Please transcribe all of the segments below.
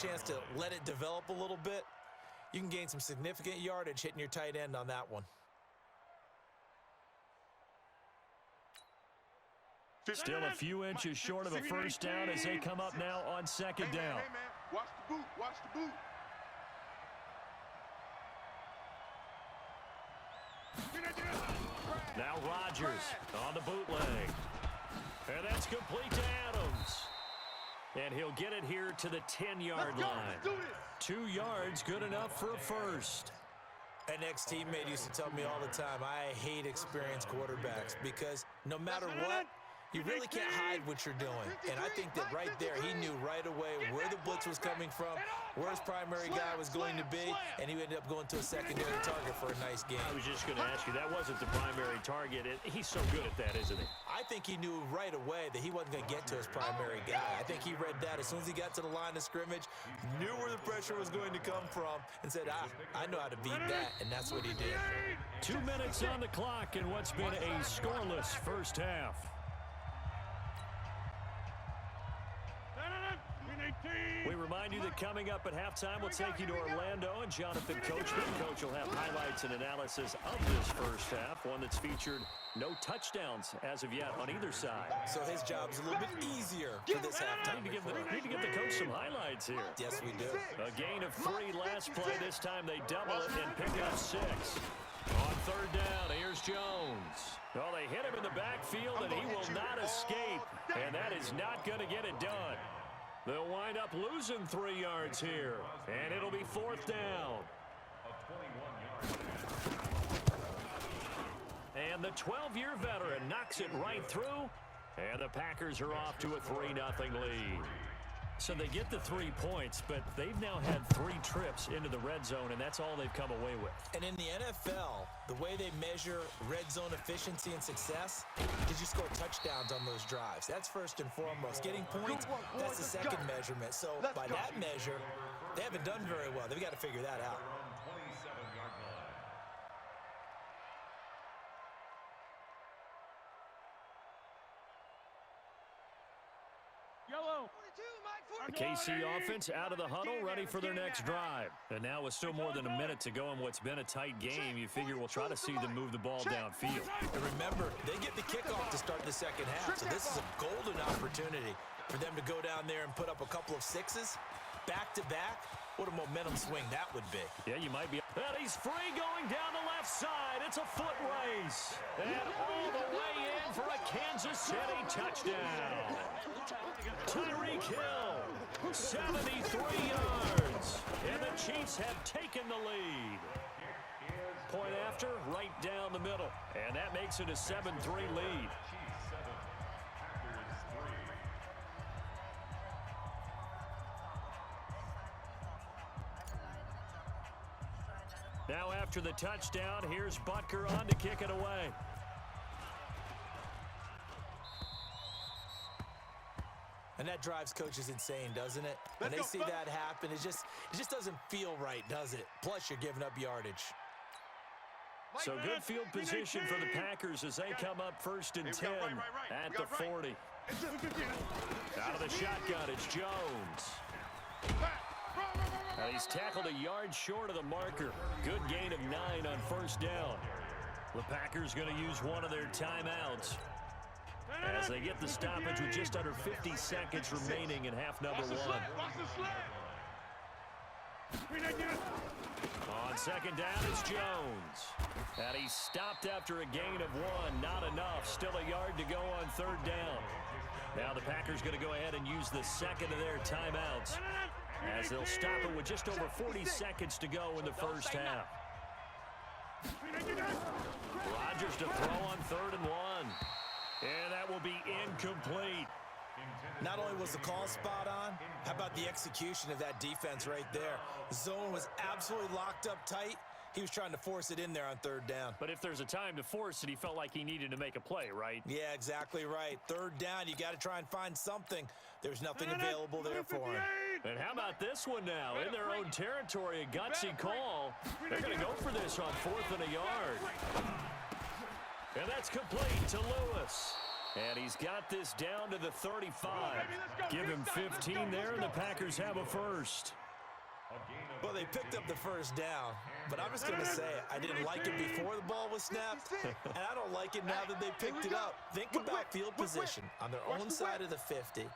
chance to let it develop a little bit, you can gain some significant yardage hitting your tight end on that one. Still a few inches short of a first down as they come up now on second down. Hey, man. Watch the boot. Watch the boot. Now Rodgers on the bootleg. And that's complete to Adams. And he'll get it here to the 10-yard line. 2 yards, good enough for a first. An ex-teammate used to tell me all the time, I hate experienced quarterbacks because no matter what, you really can't hide what you're doing. And I think that right there, he knew right away where the blitz was coming from, where his primary guy was going to be, and he ended up going to a secondary target for a nice game. I was just going to ask you, that wasn't the primary target. He's so good at that, isn't he? I think he knew right away that he wasn't going to get to his primary guy. I think he read that as soon as he got to the line of scrimmage, knew where the pressure was going to come from, and said, I know how to beat that, and that's what he did. 2 minutes on the clock in what's been a scoreless first half. We remind you that coming up at halftime, we'll take you to Orlando and Jonathan Coachman. Coach will have highlights and analysis of this first half, one that's featured no touchdowns as of yet on either side. So his job's a little bit easier for this halftime. Need to give the coach some highlights here. Yes, we do. A gain of 3 last play. This time they double it and pick up 6. On third down, here's Jones. Well, they hit him in the backfield, and he will not escape. And that is not going to get it done. They'll wind up losing 3 yards here, and it'll be fourth down. And the 12-year veteran knocks it right through, and the Packers are off to a 3-0 lead. So they get the 3 points, but they've now had 3 trips into the red zone, and that's all they've come away with. And in the NFL, the way they measure red zone efficiency and success is you score touchdowns on those drives. That's first and foremost. Getting points, that's the second measurement. So by that measure, they haven't done very well. They've got to figure that out. The KC offense out of the huddle, ready for their next drive. And now with still more than a minute to go in what's been a tight game, you figure we'll try to see them move the ball downfield. And remember, they get the kickoff to start the second half, so this is a golden opportunity for them to go down there and put up a couple of 6s back-to-back. What a momentum swing that would be. Yeah, you might be. And he's free going down the left side. It's a foot race. And all the way in for a Kansas City touchdown. Tyreek Hill, 73 yards. And the Chiefs have taken the lead. Point after, right down the middle. And that makes it a 7-3 lead. Now after the touchdown, here's Butker on to kick it away. And that drives coaches insane, doesn't it? When they see that happen, it just doesn't feel right, does it? Plus, you're giving up yardage. So good field position for the Packers as they come up first and 10 at the 40. Out of the shotgun, it's Jones. He's tackled a yard short of the marker. Good gain of 9 on first down. The Packers going to use one of their timeouts as they get the stoppage with just under 50 seconds remaining in half number 1. On second down, it's Jones. And he's stopped after a gain of 1. Not enough. Still a yard to go on third down. Now the Packers going to go ahead and use the second of their timeouts, as they'll stop it with just over 40 seconds to go in the first half. Rodgers to throw on 3rd and 1. And that will be incomplete. Not only was the call spot on, how about the execution of that defense right there? The zone was absolutely locked up tight. He was trying to force it in there on third down. But if there's a time to force it, he felt like he needed to make a play, right? Yeah, exactly right. Third down, you got to try and find something. There's nothing available there for him. And how about this one now? In their own territory, a gutsy call. They're going to go for this on 4th and a yard. And that's complete to Lewis. And he's got this down to the 35. Give him 15 there, and the Packers have a first. Well, they picked up the first down, but I'm just going to say it. I didn't like it before the ball was snapped, and I don't like it now that they picked it up. Think about field position on their own side of the 50.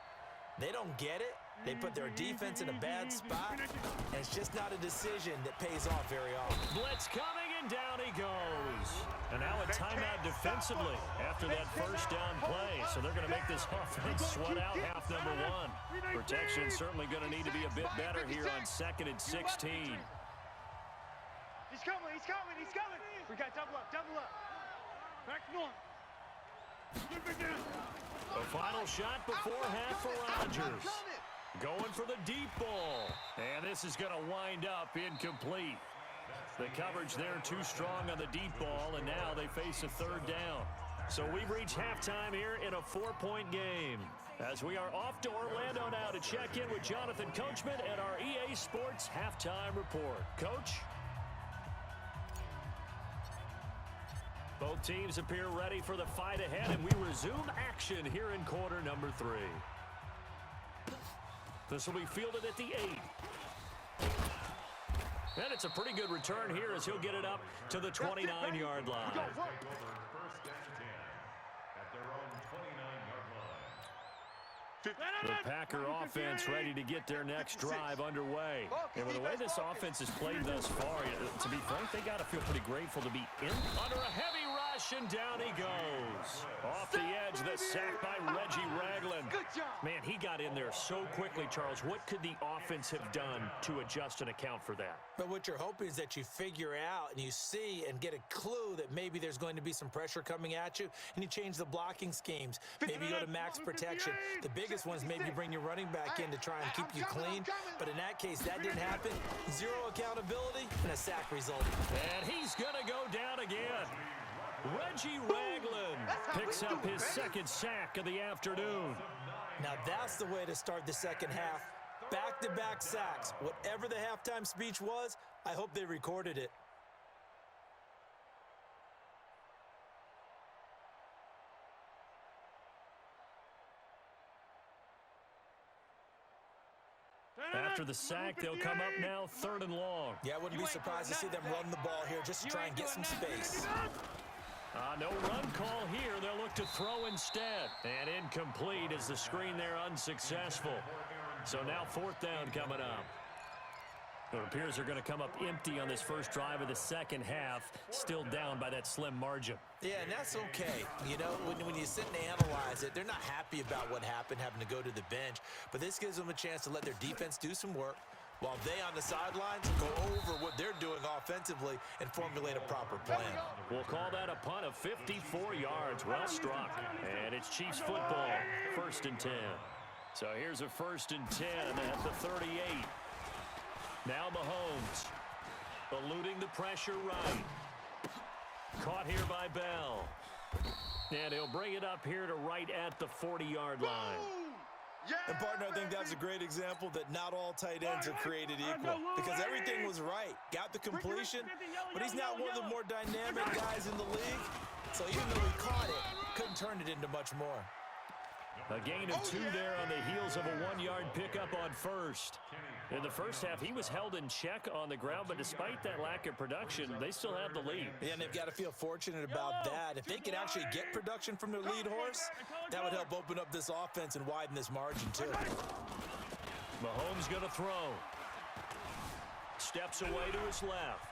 They don't get it. They put their defense in a bad spot, and it's just not a decision that pays off very often. Blitz coming, and down he goes. And now a timeout defensively after that first down play. So they're going to make this offense sweat out half number one. Protection certainly going to need to be a bit better here on 2nd and 16. He's coming, he's coming, he's coming. We got double up, double up. Back one. The final shot before half for Rodgers. Going for the deep ball. And this is going to wind up incomplete. The coverage there too strong on the deep ball, and now they face a third down. So we've reached halftime here in a 4-point game. As we are off to Orlando now to check in with Jonathan Coachman at our EA Sports Halftime Report. Coach? Both teams appear ready for the fight ahead, and we resume action here in quarter number 3. This will be fielded at the 8. And it's a pretty good return here as he'll get it up to the 29-yard line. The Packer offense ready to get their next drive underway. And with the way this offense has played thus far, to be frank, they got to feel pretty grateful to be in under a heavy rush, and down he goes. Off the edge, the sack by Reggie Ragland. Man, he got in there so quickly, Charles. What could the offense have done to adjust and account for that? But what you're hoping is that you figure out and you see and get a clue that maybe there's going to be some pressure coming at you, and you change the blocking schemes. Maybe you go to max protection. The biggest one is maybe you bring your running back in to try and keep you clean. But in that case, that didn't happen. Zero accountability and a sack result. And he's going to go down again. Reggie Ragland picks up his second sack of the afternoon. Now that's the way to start the second half. Back-to-back sacks. Whatever the halftime speech was, I hope they recorded it. After the sack, they'll come up now 3rd and long. Yeah, I wouldn't be surprised to see them run the ball here just to try and get some space. No run call here. They'll look to throw instead. And incomplete as the screen there unsuccessful. So now 4th down coming up. It appears they're going to come up empty on this first drive of the second half. Still down by that slim margin. Yeah, and that's okay. You know, when you sit and analyze it, they're not happy about what happened, having to go to the bench. But this gives them a chance to let their defense do some work while they on the sidelines go over what they're doing offensively and formulate a proper plan. We'll call that a punt of 54 yards. Well struck. And it's Chiefs football. 1st and 10. So here's a 1st and 10 at the 38. Now Mahomes eluding the pressure right. Caught here by Bell. And he'll bring it up here to right at the 40-yard line. And, partner, I think that's a great example that not all tight ends are created equal, because everything was right. Got the completion, but he's not one of the more dynamic guys in the league. So even though he caught it, couldn't turn it into much more. A gain of 2 there on the heels of a 1-yard pickup on 1st. In the first half, he was held in check on the ground, but despite that lack of production, they still have the lead. Yeah, and they've got to feel fortunate about that. If they can actually get production from their lead horse, that would help open up this offense and widen this margin too. Mahomes going to throw. Steps away to his left.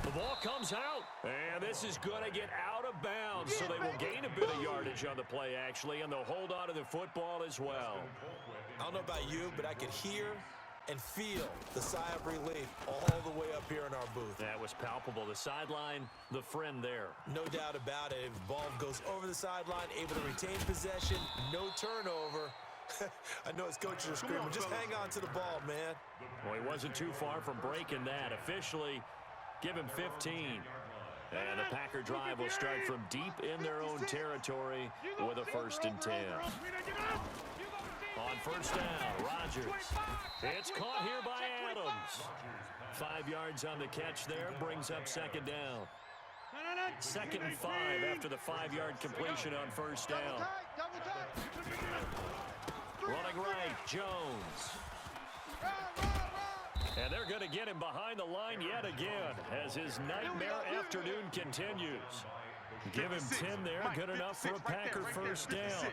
The ball comes out, and this is going to get out of bounds, so they will gain a bit of yardage on the play, actually, and they'll hold on to the football as well. I don't know about you, but I could hear and feel the sigh of relief all the way up here in our booth. That was palpable. The sideline, the friend there. No doubt about it. If the ball goes over the sideline, able to retain possession, no turnover. I know his coaches are screaming, just hang on to the ball, man. Well, he wasn't too far from breaking that. Officially, give him 15. And the Packer drive will start from deep in their own territory with a 1st and 10. On 1st down, Rodgers. It's caught here by Adams. 5 yards on the catch there, brings up 2nd down. 2nd and 5 after the 5-yard completion on first down. Running right, Jones. And they're going to get him behind the line yet again as his nightmare afternoon continues. Give him 10 there, good enough for a Packer first down.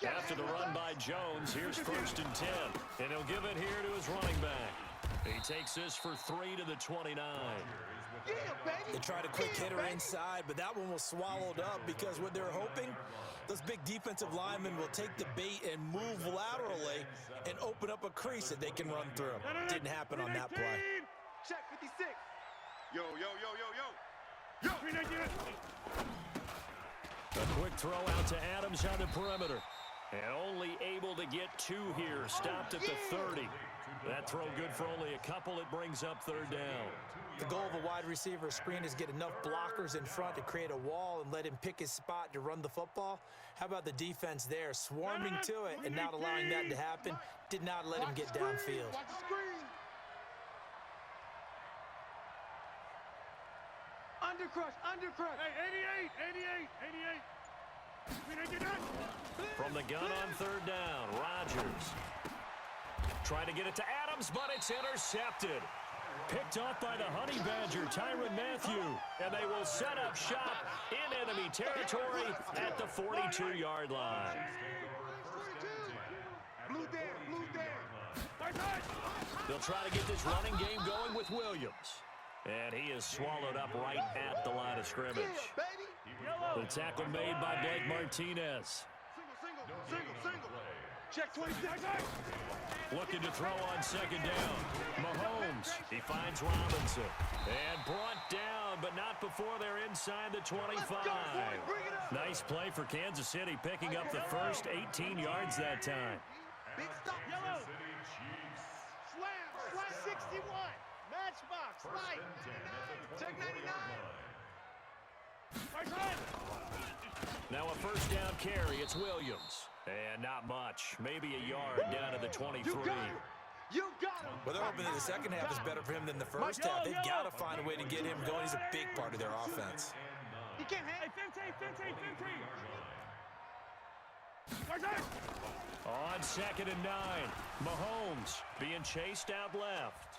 After the run by Jones, here's 1st and 10. And he'll give it here to his running back. He takes this for 3 to the 29. They tried a quick hitter inside, but that one was swallowed up because what they're hoping, those big defensive linemen will take the bait and move laterally and open up a crease that they can run through. Didn't happen on that play. Check 56. Yo, yo, yo, yo, yo. A quick throw out to Adams on the perimeter. And only able to get 2 here. Stopped at the 30. That throw good for only a couple. It brings up 3rd down. The goal of a wide receiver screen is get enough blockers in front to create a wall and let him pick his spot to run the football. How about the defense there, swarming to it and not allowing that to happen? Did not let him get downfield. Watch the screen. Undercrush. Hey, 88. From the gun on 3rd down, Rodgers. Trying to get it to Adams, but it's intercepted. Picked off by the Honey Badger, Tyrann Mathieu. And they will set up shop in enemy territory at the 42-yard line. Blue down. They'll try to get this running game going with Williams. And he is swallowed up right at the line of scrimmage. The tackle made by Blake Martinez. Single. Check 26. Looking to throw on 2nd down. Mahomes, he finds Robinson. And brought down, but not before they're inside the 25. Nice play for Kansas City, picking up the first 18 yards that time. Big stop. Yellow. Slam 61. Matchbox. Light. Check 99. Now a 1st down carry. It's Williams. And not much. Maybe a yard down to the 23. You got him. Well, they're hoping that the second half is better for him than the first half. They've got to find a way to get him going. He's a big part of their offense. You can't hang. 15. On 2nd and 9. Mahomes being chased out left.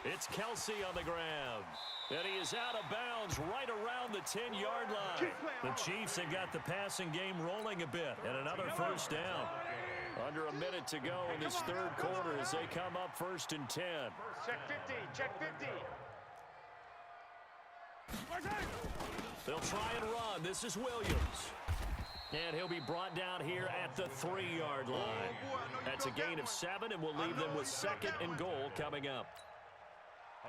It's Kelsey on the grab. And he is out of bounds right around the 10-yard line. The Chiefs have got the passing game rolling a bit. And another 1st down. Under a minute to go in this 3rd quarter as they come up 1st and 10. Check 50. They'll try and run. This is Williams. And he'll be brought down here at the 3-yard line. That's a gain of 7, and we'll leave them with 2nd and goal coming up.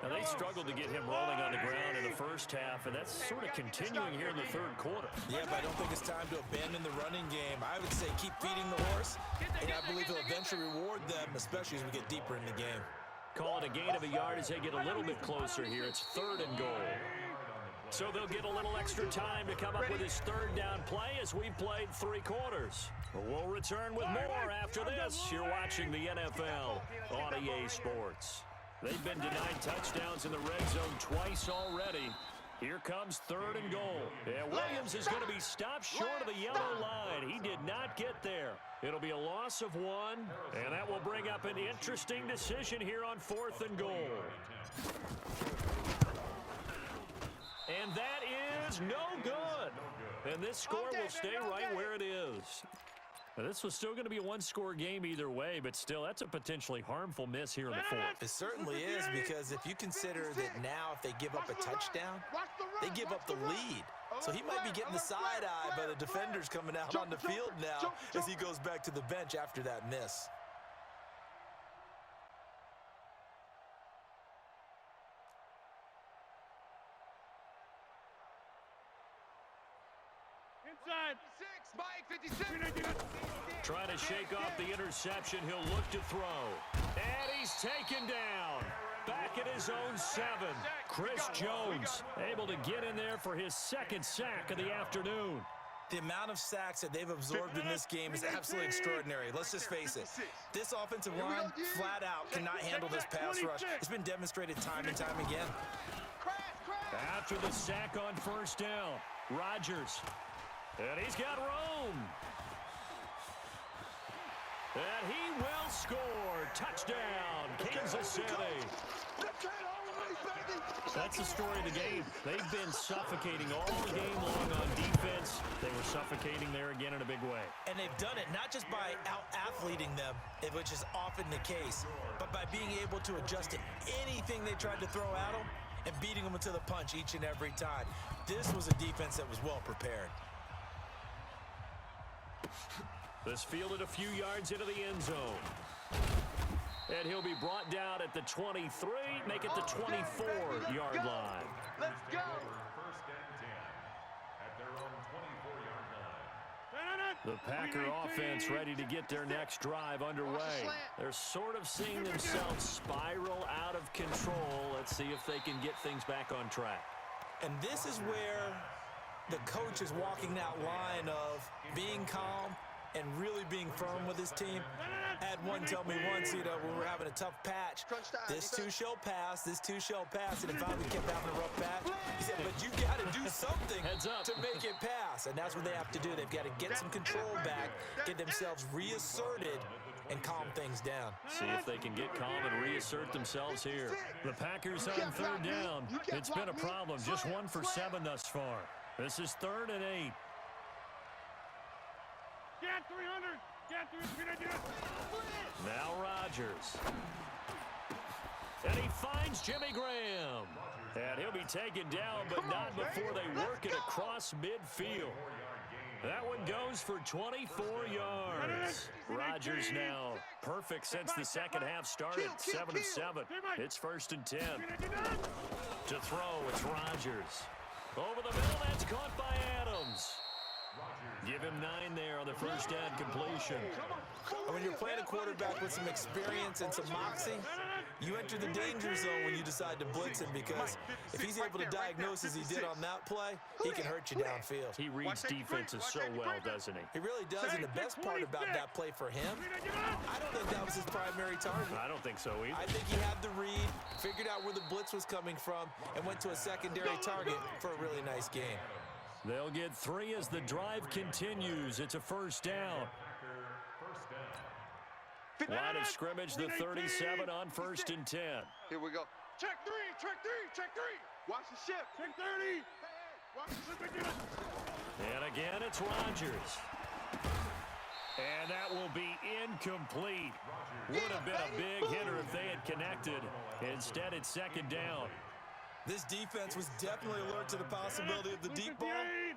Now, they struggled to get him rolling on the ground in the first half, and that's sort of continuing here in the 3rd quarter. Yeah, but I don't think it's time to abandon the running game. I would say keep feeding the horse, and I believe he'll eventually reward them, especially as we get deeper in the game. Call it a gain of a yard as they get a little bit closer here. It's 3rd and goal. So they'll get a little extra time to come up with his 3rd down play as we've played 3 quarters. We'll return with more after this. You're watching the NFL on EA Sports. They've been denied touchdowns in the red zone twice already. Here comes 3rd and goal. And Williams is going to be stopped short of the yellow line. He did not get there. It'll be a loss of 1, and that will bring up an interesting decision here on 4th and goal. And that is no good. And this score will stay right where it is. Now, this was still going to be a 1-score game either way, but still, that's a potentially harmful miss here in the 4th. It certainly is, because if you consider that now if they give up a touchdown, they give up the lead. So he might be getting the side eye by the defenders coming out on the field now as he goes back to the bench after that miss. Inside. Mike 56. Trying to shake off the interception. He'll look to throw. And he's taken down. Back at his own 7. Chris Jones able to get in there for his 2nd sack of the afternoon. The amount of sacks that they've absorbed in this game is absolutely extraordinary. Let's just face it. This offensive line, flat out, cannot handle this pass rush. It's been demonstrated time and time again. Crash. After the sack on first down, Rodgers. And he's got room. And he will score. Touchdown, Kansas City. That's the story of the game. They've been suffocating all game long on defense. They were suffocating there again in a big way. And they've done it not just by out-athleting them, which is often the case, but by being able to adjust to anything they tried to throw at them and beating them into the punch each and every time. This was a defense that was well prepared. This fielded a few yards into the end zone. And he'll be brought down at the 23, make it the 24-yard line. Let's go. First and 10 at their own 24-yard line. The Packer offense ready to get their next drive underway. They're sort of seeing themselves spiral out of control. Let's see if they can get things back on track. And this is where the coach is walking that line of being calm and really being firm with his team. I had one tell me once, when we were having a tough patch, this too shall pass, this too shall pass, and it finally kept having a rough patch. He said, but you got to do something to make it pass, and that's what they have to do. They've got to get some control back, get themselves reasserted, and calm things down. See if they can get calm and reassert themselves here. The Packers on third down. It's been a problem, just 1 for 7 thus far. This is 3rd and 8. Get 300. Now Rodgers. And he finds Jimmy Graham. And he'll be taken down, but not before they work it across midfield. That one goes for 24 yards. Rodgers now perfect since the second half started. 7 of 7. It's 1st and 10. To throw, it's Rodgers. Over the middle, that's caught by Adams. Give him 9 there on the first down completion. When you're playing a quarterback with some experience and some moxie, you enter the danger zone when you decide to blitz him, because if he's able to diagnose as he did on that play, he can hurt you downfield. He reads defenses so well, doesn't he? He really does, and the best part about that play for him, I don't think that was his primary target. I don't think so either. I think he had the read, figured out where the blitz was coming from, and went to a secondary target for a really nice game. They'll get 3 as the drive continues. It's a first down. Line of scrimmage, the 37 on 1st and 10. Here we go. Check 3. Watch the shift. Check 30. Watch the shift. And again, it's Rodgers. And that will be incomplete. Would have been a big hitter if they had connected. Instead, it's 2nd down. This defense was definitely alert to the possibility of the deep ball,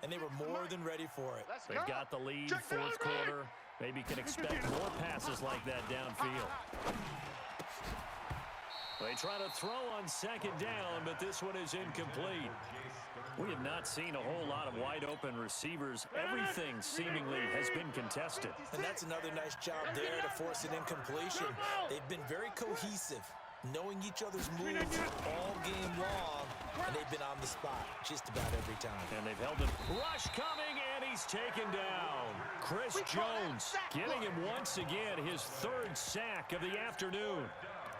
and they were more than ready for it. They've got the lead, 4th quarter. Maybe can expect more passes like that downfield. They try to throw on 2nd down, but this one is incomplete. We have not seen a whole lot of wide-open receivers. Everything seemingly has been contested. And that's another nice job there to force an incompletion. They've been very cohesive, knowing each other's moves all game long, and they've been on the spot just about every time. And they've held it. Rush coming, and he's taken down. Chris Jones getting him once again, his 3rd sack of the afternoon.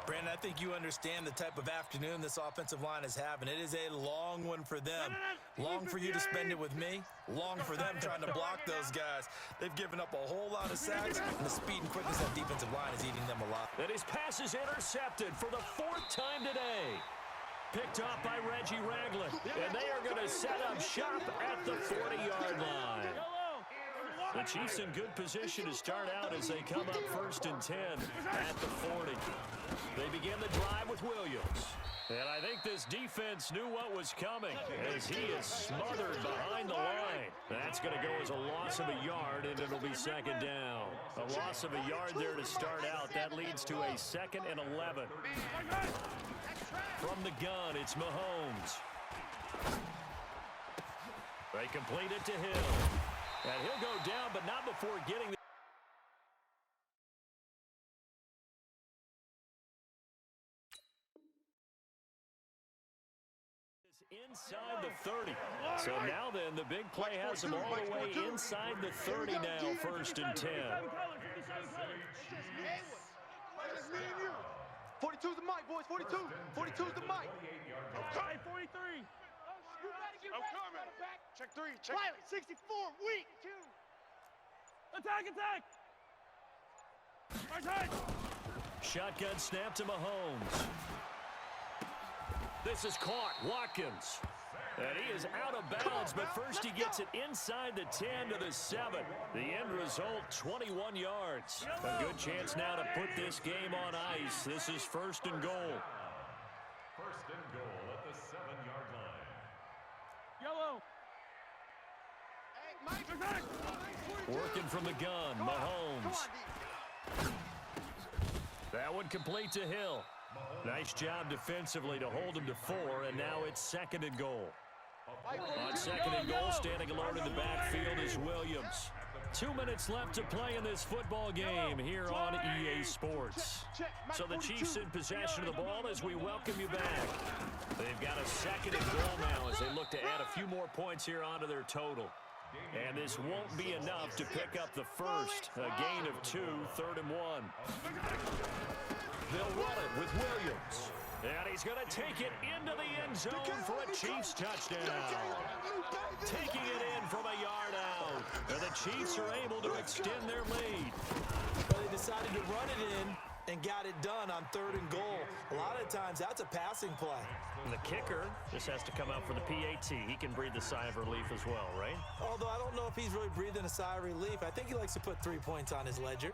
Brandon, I think you understand the type of afternoon this offensive line is having. It is a long one for them. Long for you to spend it with me. Long for them trying to block those guys. They've given up a whole lot of sacks, and the speed and quickness of that defensive line is eating them alive. And his pass is intercepted for the 4th time today. Picked off by Reggie Ragland. And they are going to set up shop at the 40-yard line. The Chiefs in good position to start out as they come up 1st and 10 at the 40. They begin the drive with Williams. And I think this defense knew what was coming as he is smothered behind the line. That's going to go as a loss of a yard, and it'll be 2nd down. A loss of a yard there to start out. That leads to a 2nd and 11. From the gun, it's Mahomes. They complete it to Hill. And he'll go down, but not before getting the... Inside the 30. So now then, the big play has him all the way inside the 30 now, 1st and 10. 42's the mic, boys. 42. 42's the mic. Okay, 43. I'm coming. Check 3. Check. Riley, 64. Weak. 2. Attack, attack. Right side. Shotgun snap to Mahomes. This is caught. Watkins. And he is out of bounds, but first he gets it inside the 10 to the 7. The end result, 21 yards. A good chance now to put this game on ice. This is first and goal. First and goal at the 7-yard line. Yellow. Working from the gun, Mahomes. That one complete to Hill. Nice job defensively to hold him to 4, and now it's second and goal. On second and goal, standing alone in the backfield is Williams. 2 minutes left to play in this football game here on EA Sports. So the Chiefs in possession of the ball as we welcome you back. They've got a second and goal now as they look to add a few more points here onto their total. And this won't be enough to pick up the first. A gain of 2, third and 1. They'll run it with Williams. And he's going to take it into the end zone for a Chiefs touchdown. Taking it in from a yard out. And the Chiefs are able to extend their lead. But they decided to run it in and got it done on third and goal. A lot of times, that's a passing play. And the kicker just has to come out for the PAT. He can breathe a sigh of relief as well, right? Although I don't know if he's really breathing a sigh of relief. I think he likes to put 3 points on his ledger.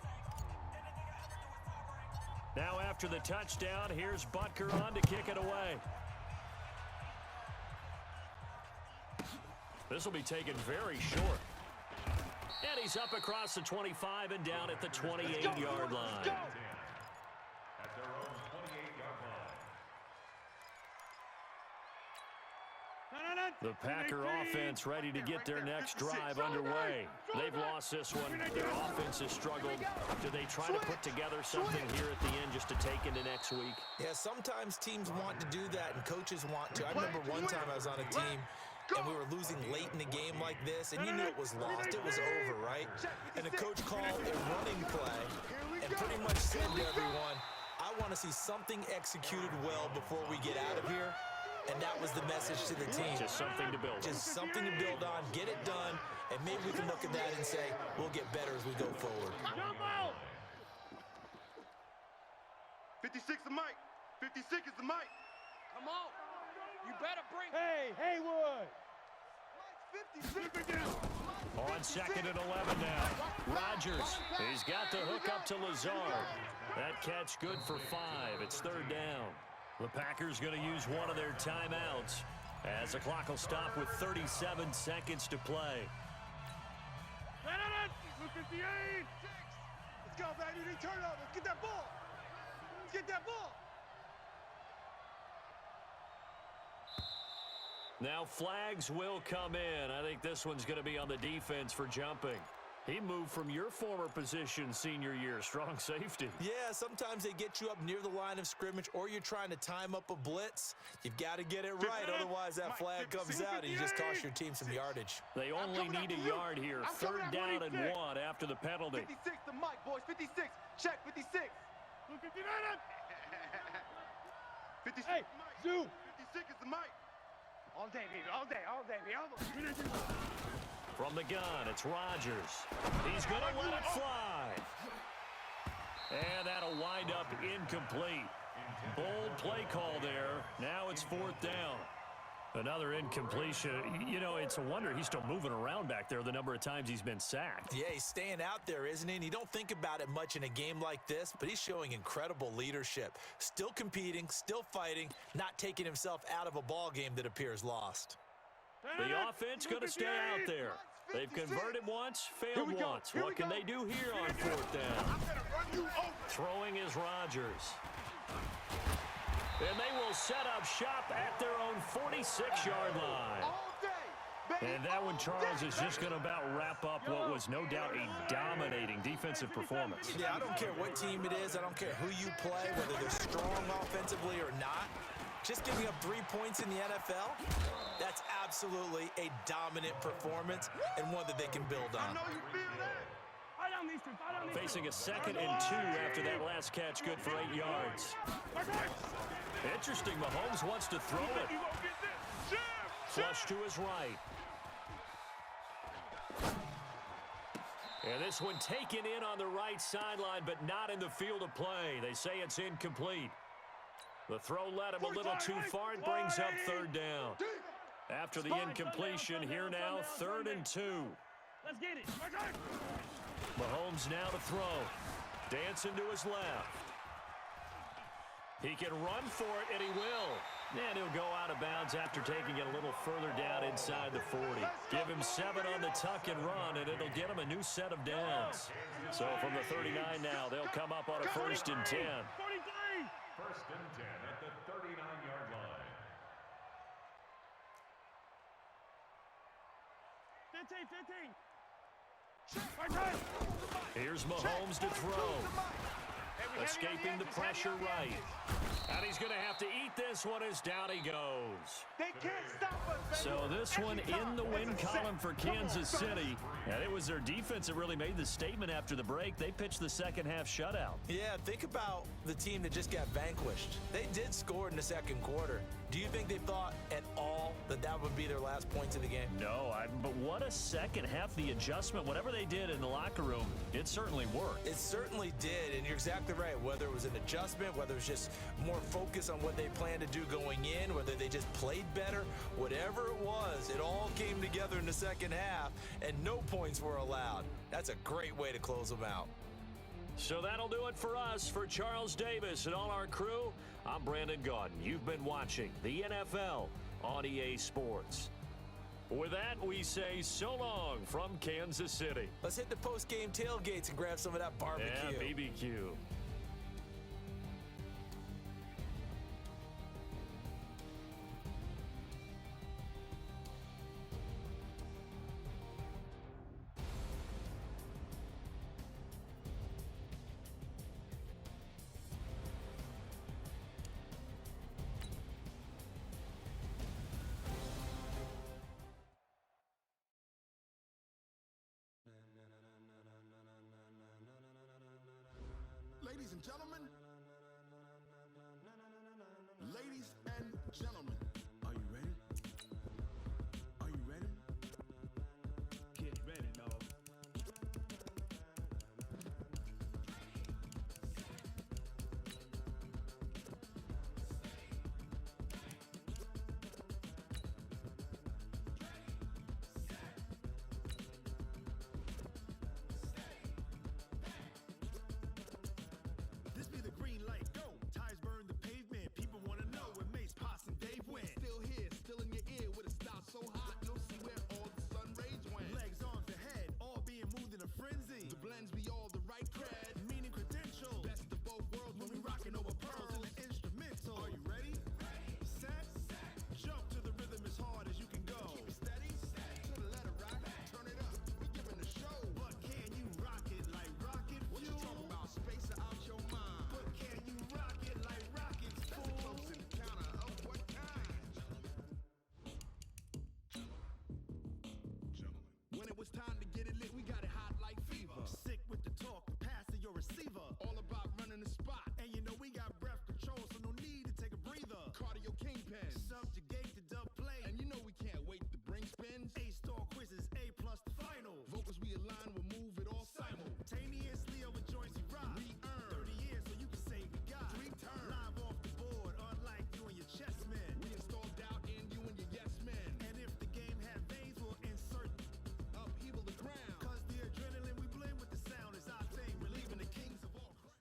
Now after the touchdown, here's Butker on to kick it away. This will be taken very short. And he's up across the 25 and down at the 28-yard line. At their own 28-yard line. The Packer offense ready to get their next drive underway. They've lost this one. Their offense has struggled. Do they try to put together something here at the end just to take into next week? Yeah, sometimes teams want to do that and coaches want to. I remember one time I was on a team and we were losing late in the game like this, and you knew it was lost. It was over, right? And the coach called a running play and pretty much said to everyone, I want to see something executed well before we get out of here. And that was the message to the team. Just something to build on. Just something to build on, get it done, and maybe we can look at that and say, we'll get better as we go forward. 56 the mic. 56 is the mic. Come on. You better bring. Hey, Haywood. 56 again. On second and 11 now. Rodgers. He's got the hook up to Lazard. That catch good for 5. It's third down. The Packers going to use one of their timeouts as the clock will stop with 37 seconds to play. 58. Let's go, baby. They turn up. Let's get that ball. Let's get that ball. Now flags will come in. I think this one's going to be on the defense for jumping. He moved from your former position senior year, strong safety. Yeah, sometimes they get you up near the line of scrimmage or you're trying to time up a blitz. You've got to get it right, otherwise that flag comes out and you just cost your team some yardage. They only need a yard here. Third down and 1 after the penalty. 56 the mic, boys. 56. Check 56. 56 Hey, the mic. Zoo. 56 is the mic. All day, baby. All day. All day, baby. All day. From the gun, it's Rodgers. He's going to let it fly. And that'll wind up incomplete. Bold play call there. Now it's fourth down. Another incompletion. You know, it's a wonder he's still moving around back there the number of times he's been sacked. Yeah, he's staying out there, isn't he? And you don't think about it much in a game like this, but he's showing incredible leadership. Still competing, still fighting, not taking himself out of a ball game that appears lost. The offense going to stay out there. They've converted once, failed once. What can they do here on fourth down? Throwing is Rodgers. And they will set up shop at their own 46-yard line. And that one, Charles, is just going to about wrap up what was no doubt a dominating defensive performance. Yeah, I don't care what team it is. I don't care who you play, whether they're strong offensively or not. Just giving up 3 points in the NFL, that's absolutely a dominant performance and one that they can build on. Facing a second and 2 after that last catch, good for 8 yards. Interesting, Mahomes wants to throw it. Flush to his right. And this one taken in on the right sideline, but not in the field of play. They say it's incomplete. The throw led him a little too far and brings up third down. After the incompletion, here now, 3rd and 2. Let's get it. Mahomes now to throw. Dancing to his left. He can run for it, and he will. And he'll go out of bounds after taking it a little further down inside the 40. Give him 7 on the tuck and run, and it'll get him a new set of downs. So from the 39 now, they'll come up on a 1st and 10. 43. 1st and 10 at the 39-yard line. 15. Here's Mahomes to throw. Escaping the pressure right. And he's going to have to eat this one as down he goes. They can't stop us, baby. So this one in the win column for Kansas City. And it was their defense that really made the statement after the break. They pitched the second half shutout. Yeah, think about the team that just got vanquished. They did score in the second quarter. Do you think they thought at all that that would be their last points of the game? No, but what a second half. The adjustment, whatever they did in the locker room, it certainly worked. It certainly did, and you're exactly right. Whether it was an adjustment, whether it was just more focus on what they planned to do going in, whether they just played better, whatever it was, it all came together in the second half, and no points were allowed. That's a great way to close them out. So that'll do it for us. For Charles Davis and all our crew, I'm Brandon Gaudin. You've been watching the NFL on EA Sports. With that, we say so long from Kansas City. Let's hit the post-game tailgates and grab some of that barbecue. Yeah, BBQ. Ladies and gentlemen, ladies and gentlemen, are you ready? Are you ready? Get ready, dog. This be the green light, go. Tires burn the pavement. People wanna know where Mace, Potts, and Dave went. Still here, still in your ear with a stop so hot, you'll see where all the sun rays went. Legs, arms, the head, all being moved in a frenzy. The blends be all the right cred, meaning credentials. Best of both worlds when we rockin' over pearls and the instrumental. Are you ready? Set, jump to the rhythm as hard as you can go. Keep it steady, to the letter rock, turn it up. We giving a show, but can you rock it like rocket fuel? What you talking about? Space out your mind. But can you rock it like rockets? That's a close encounter of what kind? When it was time to get it lit, we got it hot like fever. Sick with the talk, the pass to your receiver. All about running the spot. And you know we got breath control, so no need to take a breather. Cardio kingpin, subjugate the dub play. And you know we can't wait to bring spins. A-star quizzes, A+ the final. Vocals we align, we'll move it all simultaneously over joints we rock. We earn 30 years so you can say we got 3 turns. Live off the board, unlike you and your chess men. We install doubt in you and your yes men. And if the game had veins, we'll insert upheaval the crown. Cause the adrenaline we blend with the sound is our thing. Relieving the kings of all crime.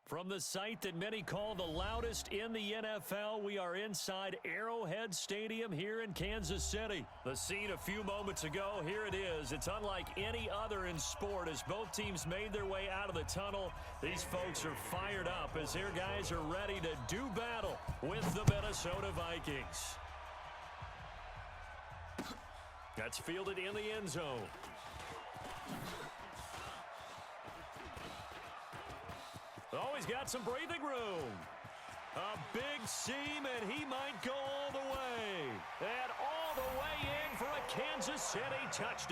From the site that many call the loudest in the NFL, we are inside Arrowhead Stadium here in Kansas City. The scene a few moments ago, here it is. It's unlike any other in sport as both teams made their way out of the tunnel. These folks are fired up as their guys are ready to do battle with the Minnesota Vikings. That's fielded in the end zone. Oh, he's got some breathing room. A big seam, and he might go all the way. And all the way in for a Kansas City touchdown.